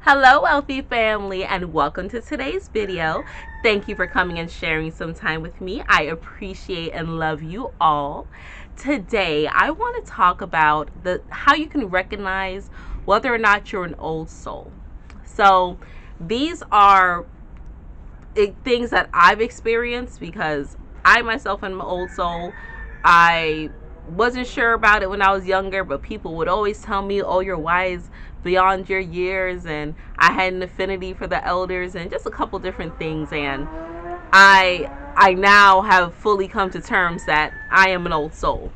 Hello, Wealthy family, and welcome to today's video. Thank you for coming and sharing some time with me. I appreciate and love you all. Today, I want to talk about how you can recognize whether or not you're an old soul. So, these are things that I've experienced because I myself am an old soul. I wasn't sure about it when I was younger, but people would always tell me, "Oh, you're wise beyond your years," and I had an affinity for the elders and just a couple different things. And I now have fully come to terms that I am an old soul.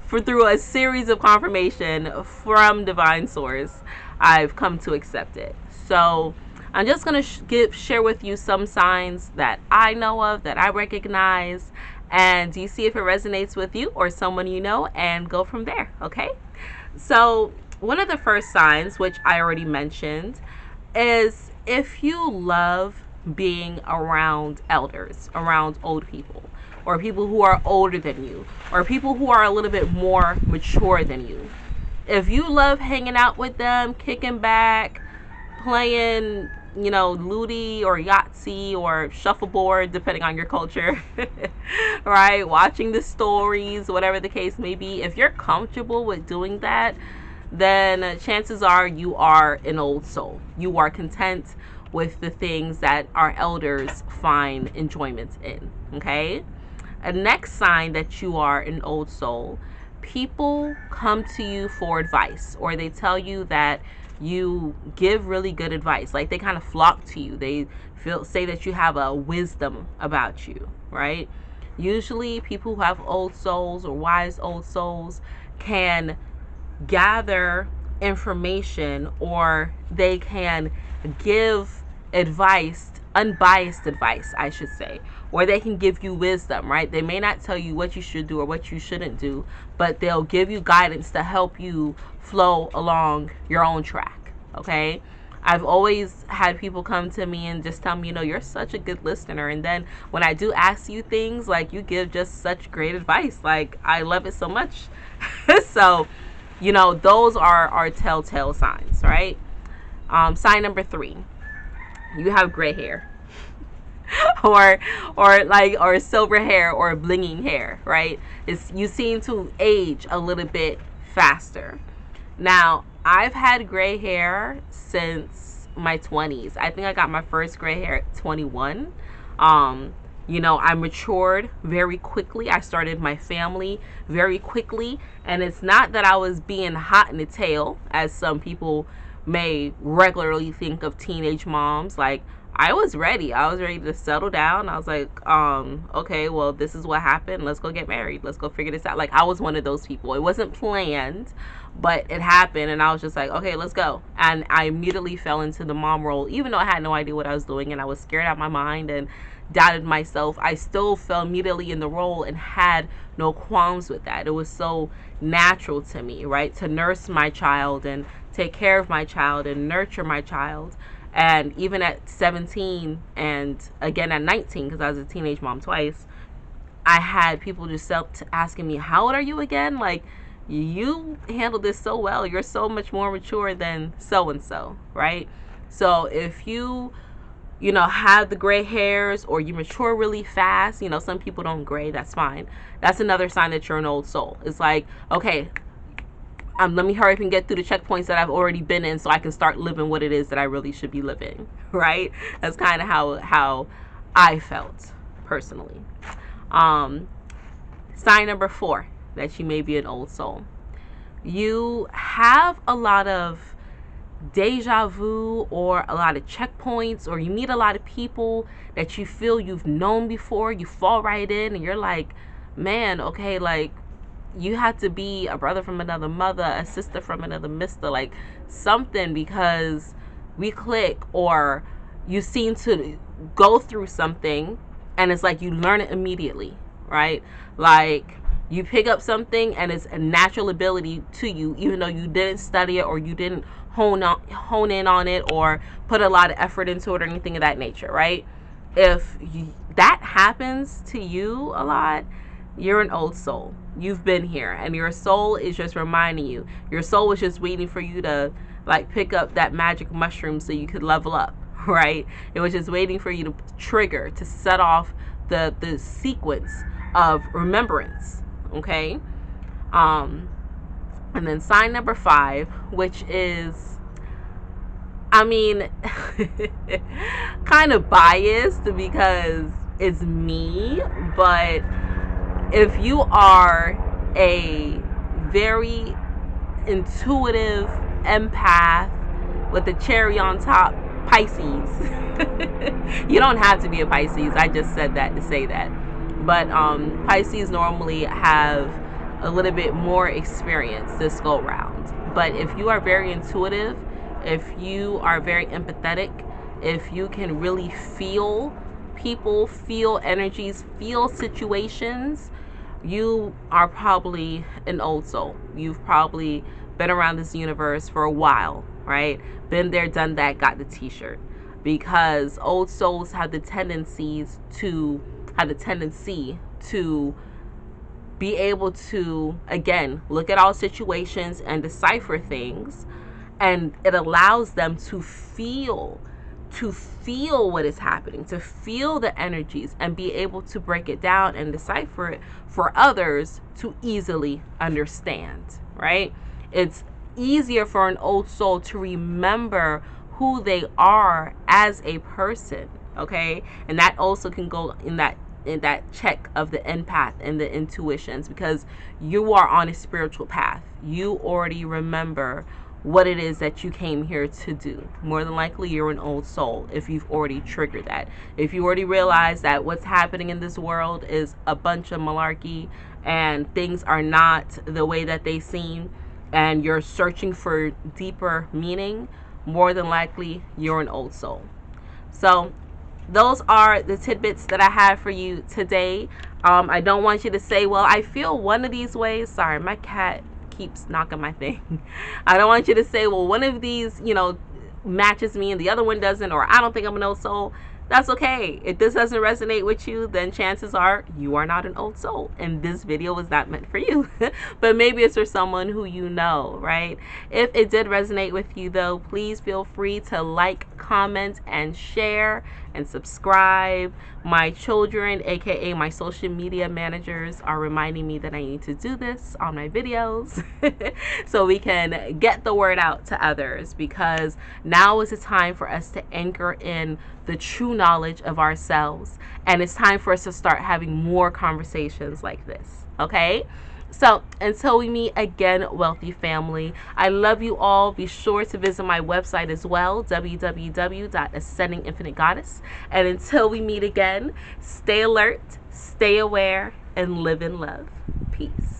For through a series of confirmation from divine source, I've come to accept it. So I'm just going to share with you some signs that I know of, that I recognize, and you see if it resonates with you or someone you know, and go from there, okay? So one of the first signs, which I already mentioned, is if you love being around elders, around old people, or people who are older than you, or people who are a little bit more mature than you. If you love hanging out with them, kicking back, playing, Ludi or Yahtzee or shuffleboard, depending on your culture, right? Watching the stories, whatever the case may be. If you're comfortable with doing that, then chances are you are an old soul. You are content with the things that our elders find enjoyment in, okay? A next sign that you are an old soul: people come to you for advice, or they tell you that you give really good advice. Like, they kind of flock to you. They say that you have a wisdom about you, right? Usually people who have old souls or wise old souls can gather information, or they can give advice, unbiased advice, I should say, or they can give you wisdom, right? They may not tell you what you should do or what you shouldn't do, but they'll give you guidance to help you flow along your own track, okay? I've always had people come to me and just tell me, you're such a good listener. And then when I do ask you things, like, you give just such great advice. Like, I love it so much. So, those are our telltale signs, right? Sign number 3: you have gray hair, or silver hair, or blinging hair, right? You seem to age a little bit faster. Now, I've had gray hair since my 20s. I think I got my first gray hair at 21. I matured very quickly. I started my family very quickly. And it's not that I was being hot in the tail, as some people may regularly think of teenage moms. Like, I was ready. I was ready to settle down. I was like, okay, well, this is what happened. Let's go get married. Let's go figure this out. Like, I was one of those people. It wasn't planned, but it happened. And I was just like, okay, let's go. And I immediately fell into the mom role, even though I had no idea what I was doing. And I was scared out of my mind and doubted myself. I still fell immediately in the role and had no qualms with that. It was so natural to me, right? To nurse my child and take care of my child and nurture my child. And even at 17 and again at 19, because I was a teenage mom twice, I had people just asking me, how old are you again? Like, you handled this so well. You're so much more mature than so-and-so, right? So if you have the gray hairs, or you mature really fast, some people don't gray, that's fine. That's another sign that you're an old soul. It's like, okay, let me hurry up and get through the checkpoints that I've already been in so I can start living what it is that I really should be living, right? That's kind of how I felt personally. Sign number 4 that you may be an old soul: you have a lot of deja vu, or a lot of checkpoints, or you meet a lot of people that you feel you've known before. You fall right in and you're like, man, okay, like, you have to be a brother from another mother, a sister from another mister, like something, because we click, or you seem to go through something and it's like you learn it immediately, right? Like, you pick up something and it's a natural ability to you, even though you didn't study it, or you didn't hone in on it, or put a lot of effort into it, or anything of that nature, right? If that happens to you a lot, you're an old soul. You've been here, and your soul is just reminding you. Your soul is just waiting for you to like pick up that magic mushroom so you could level up, right? It was just waiting for you to trigger, to set off the sequence of remembrance, okay? And then sign number 5, which is, I mean, kind of biased because it's me, but if you are a very intuitive empath with a cherry on top, Pisces, you don't have to be a Pisces. I just said that to say that. But Pisces normally have a little bit more experience this go round. But if you are very intuitive, if you are very empathetic, if you can really feel people, feel energies, feel situations, you are probably an old soul. You've probably been around this universe for a while, right? Been there, done that, got the t-shirt. Because old souls have the tendency to be able to, again, look at all situations and decipher things, and it allows them to feel what is happening, to feel the energies and be able to break it down and decipher it for others to easily understand, right? It's easier for an old soul to remember who they are as a person, okay? And that also can go in that check of the empath and the intuitions, because you are on a spiritual path. You already remember what it is that you came here to do. More than likely, you're an old soul if you've already triggered that. If you already realize that what's happening in this world is a bunch of malarkey and things are not the way that they seem, and you're searching for deeper meaning, more than likely, you're an old soul. So those are the tidbits that I have for you today. I don't want you to say, well, I feel one of these ways. Sorry, my cat keeps knocking my thing. I don't want you to say, well, one of these, matches me and the other one doesn't, or I don't think I'm an old soul. That's okay. If this doesn't resonate with you, then chances are you are not an old soul, and this video was not meant for you. But maybe it's for someone who you know, right? If it did resonate with you, though, please feel free to like, comment, and share, and subscribe. My children, aka my social media managers, are reminding me that I need to do this on my videos so we can get the word out to others, because now is the time for us to anchor in the true knowledge of ourselves, and it's time for us to start having more conversations like this, okay? So until we meet again, wealthy family, I love you all. Be sure to visit my website as well, www.ascendinginfinitegoddess. And until we meet again, stay alert, stay aware, and live in love. Peace.